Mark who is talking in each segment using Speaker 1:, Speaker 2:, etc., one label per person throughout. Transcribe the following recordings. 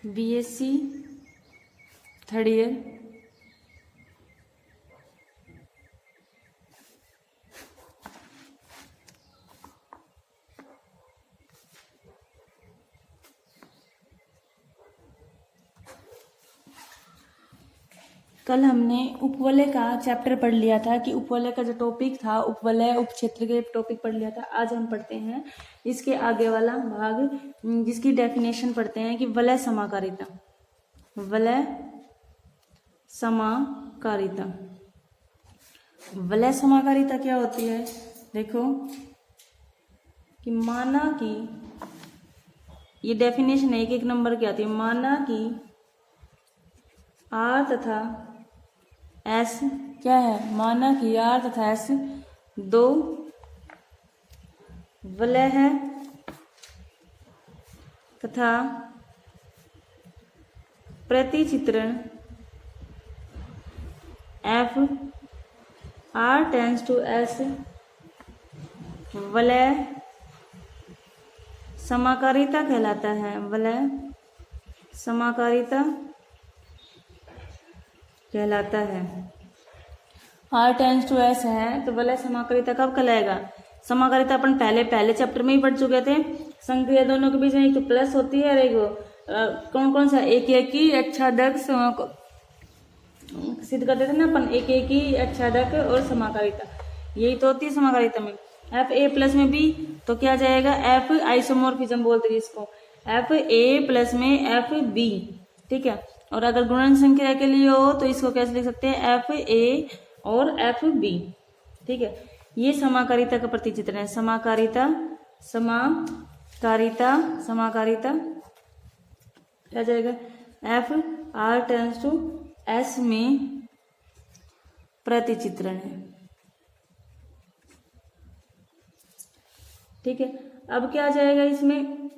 Speaker 1: BSc third year. कल हमने उपवलय का चैप्टर पढ़ लिया था कि उपवलय का जो टॉपिक था उपवलय उपक्षेत्र के टॉपिक पढ़ लिया था। आज हम पढ़ते हैं इसके आगे वाला भाग जिसकी डेफिनेशन पढ़ते हैं कि वलय समाकारिता। वलय समाकारिता, वलय समाकारिता क्या होती है? देखो कि माना कि ये डेफिनेशन है, एक नंबर की आती है। माना कि R तथा S क्या है? माना कि R तथा S दो वलय है तथा प्रतिचित्रण F R tends to S वलय समाकारिता कहलाता है। वलय समाकारिता कहलाता है। R टेंड्स टू S है तो वलय समाकारिता कब कहलाएगा? समाकारिता अपन पहले चैप्टर में ही पढ़ चुके थे। संक्रिया दोनों के बीच में एक तो प्लस होती है और एक कौन कौन सा एक ही अच्छादक सिद्ध करते थे ना अपन, एक ही अच्छादक और समाकारिता, यही तो होती है समाकारिता में। एफ ए प्लस में बी तो क्या जाएगा? एफ आइसोमोर्फिज्म बोलते हैं इसको, एफ ए प्लस में एफ बी, ठीक है। और अगर गुणन संख्या के लिए हो तो इसको कैसे लिख सकते हैं? एफ ए और एफ बी, ठीक है। ये समाकारिता का प्रतिचित्रण है। समाकारिता क्या जाएगा? F R tends to S में प्रतिचित्रण है, ठीक है। अब क्या जाएगा इसमें?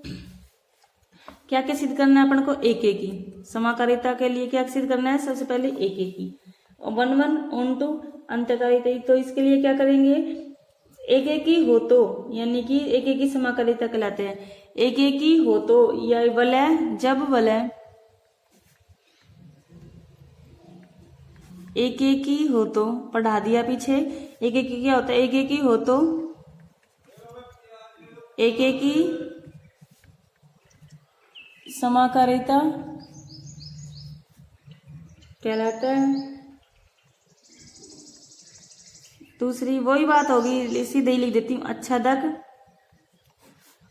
Speaker 1: क्या क्या सिद्ध करना है अपन को? एक ही समाकारिता के लिए क्या सिद्ध करना है? सबसे पहले एक ही 1 ऑन टू अंतकारिता। तो इसके लिए क्या करेंगे? एक ही हो तो, यानी कि एक ही समाकारिता कहलाते हैं। एक ही हो तो या वलय, जब वलय एक ही हो तो, पढ़ा दिया पीछे। एक क्या होता है? एक ही हो तो एक ही समाकारिता कहलाता है। दूसरी वही बात होगी, सीधे ही लिख देती हूँ, अच्छादक।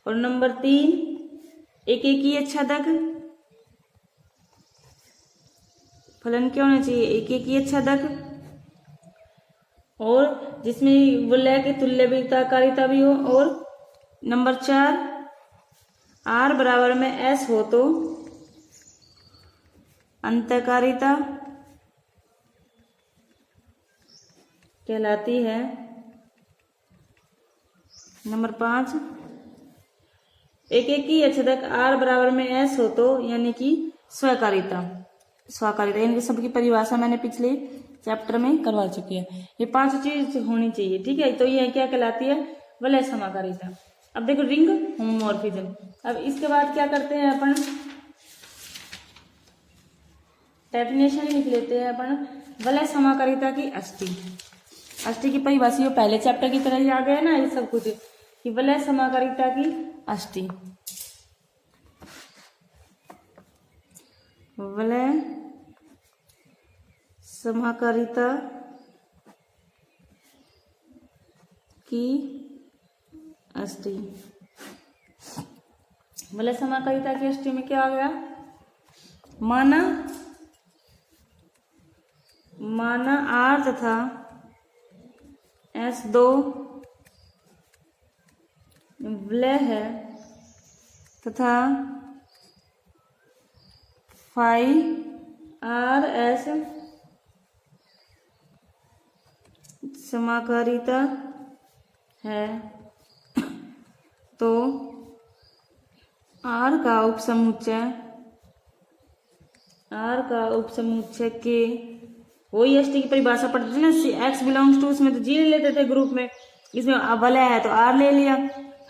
Speaker 1: और नंबर 3 एक ही अच्छादक। फलन क्या होना चाहिए? एक ही अच्छादक और जिसमें वलय की तुल्यकारिता भी हो। और नंबर 4 R बराबर में S हो तो अंतकारिता कहलाती है। नंबर 5 एक ही अच्छादक R बराबर में S हो तो, यानी कि स्वकारिता इनकी सबकी परिभाषा मैंने पिछले चैप्टर में करवा चुकी है। ये 5 चीज होनी चाहिए, ठीक है। तो ये क्या कहलाती है? वलय समाकारिता। अब देखो रिंग होमोमॉर्फिज्म। अब इसके बाद क्या करते हैं अपन? डेफिनेशन लिख लेते हैं अपन वलय समाकारिता की अष्टी की परिभाषा पहले चैप्टर की तरह ही आ गया ना ये सब कुछ, कि वलय समाकारिता की अष्टी। वलय समाकारिता की अष्टी। वलय समाकारिता की अष्टी में क्या आ गया? माना R तथा S दो वलय है तथा फाई R S समाकारिता है तो R का उपसमुच्चय के वही अष्टी की परिभाषा पढ़ते थे ना, x बिलोंग्स टू, उसमें तो जी ले लेते थे ग्रुप में, इसमें वलय है तो R ले लिया।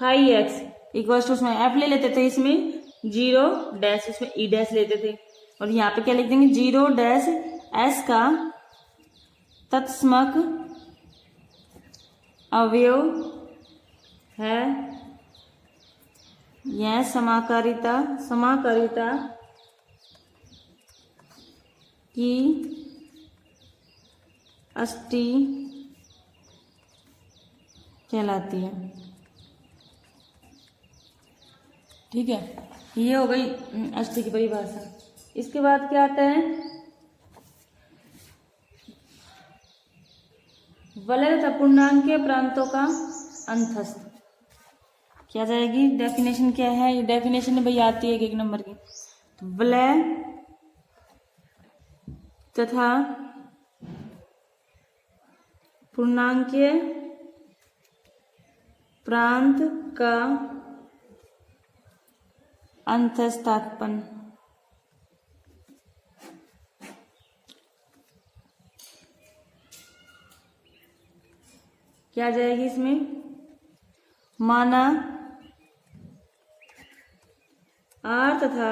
Speaker 1: फाई x इक्वल्स टू उसमें F ले लेते थे, इसमें जीरो डैश, इसमें ई डैश लेते थे, और यहाँ पे क्या लिख देंगे, जीरो डैश एस का तत्समक अवयव है। यह समाकारिता की अष्टी कहलाती है। ठीक है, ये हो गई अष्टी की परिभाषा। इसके बाद क्या आता है, वलय तथा पूर्णांकीय प्रांतों का अंतस्थ। क्या जाएगी, डेफिनेशन क्या है, ये डेफिनेशन भाई आती है 1 नंबर की। वलय तथा पूर्णांकीय प्रांत का अंतस्थापन। क्या जाएगी इसमें, माना आर तथा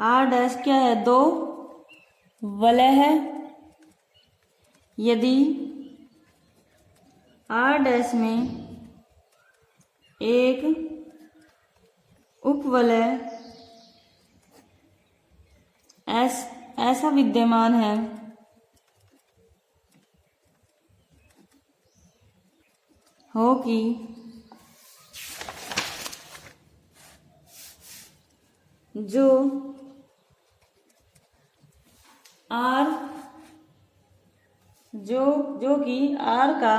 Speaker 1: आर डैश क्या है, 2 वलय है। यदि आर डैश में एक उपवलय ऐसा विद्यमान है हो कि जो आर जो कि आर का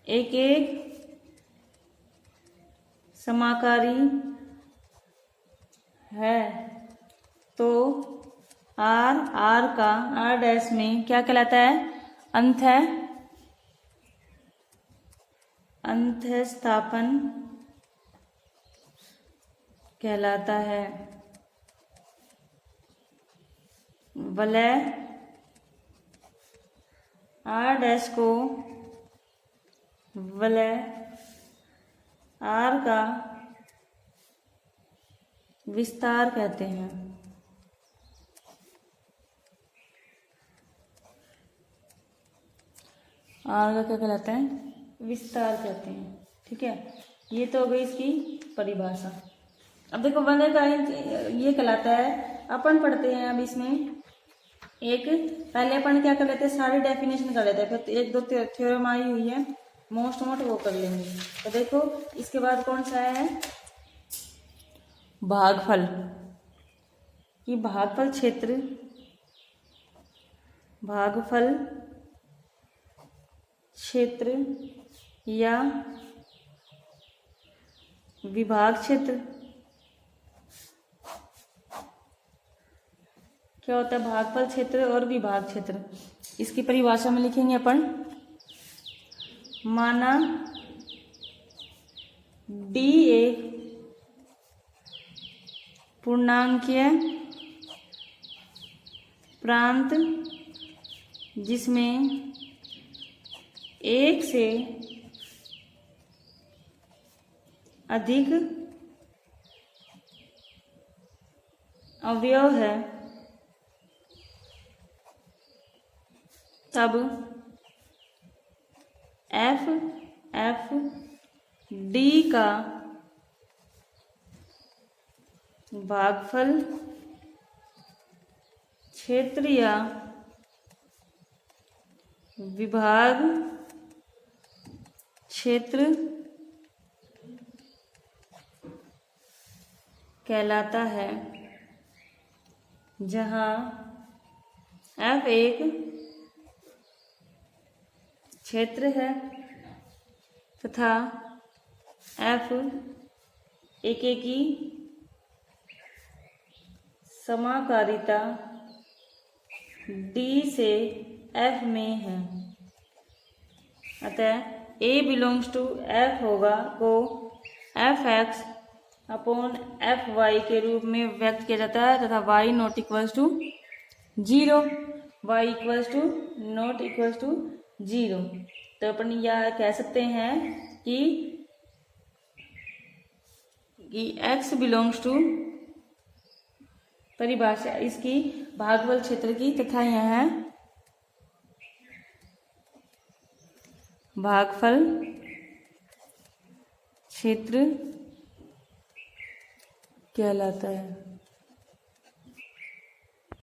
Speaker 1: एक समाकारी है, तो आर का आर डैश में क्या कहलाता है, अंतःस्थापन कहलाता है। वलय आर डैश को वलय आर का विस्तार कहते हैं। आर का क्या कहलाता है, विस्तार कहते हैं। ठीक है, ये तो हो गई इसकी परिभाषा। अब देखो वलय का ये कहलाता है, अपन पढ़ते हैं अब इसमें एक, पहले अपन क्या कर लेते हैं, सारी डेफिनेशन कर लेते हैं, फिर 1-2 थ्योरम आई हुई है मोस्ट वो कर लेंगे। तो देखो इसके बाद कौन सा है, भागफल। कि भागफल क्षेत्र या विभाग क्षेत्र। क्या होता है भागफल क्षेत्र और विभाग क्षेत्र, इसकी परिभाषा में लिखेंगे अपन, माना D एक पूर्णांकीय प्रांत जिसमें एक से अधिक अवयव है, तब एफ डी का भागफल क्षेत्र या विभाग क्षेत्र कहलाता है, जहाँ एफ एक क्षेत्र है तथा एफ एक की समाकारिता डी से एफ में है। अतः ए बिलोंग्स टू एफ होगा को F X upon F Y के रूप में व्यक्त किया जाता है तथा Y not equals to 0, Y equals to not equals to 0। तो अपन यह कह सकते हैं कि एक्स बिलोंग्स टू परिभाषा इसकी भागफल क्षेत्र की तथा यह है भागफल क्षेत्र कहलाता है।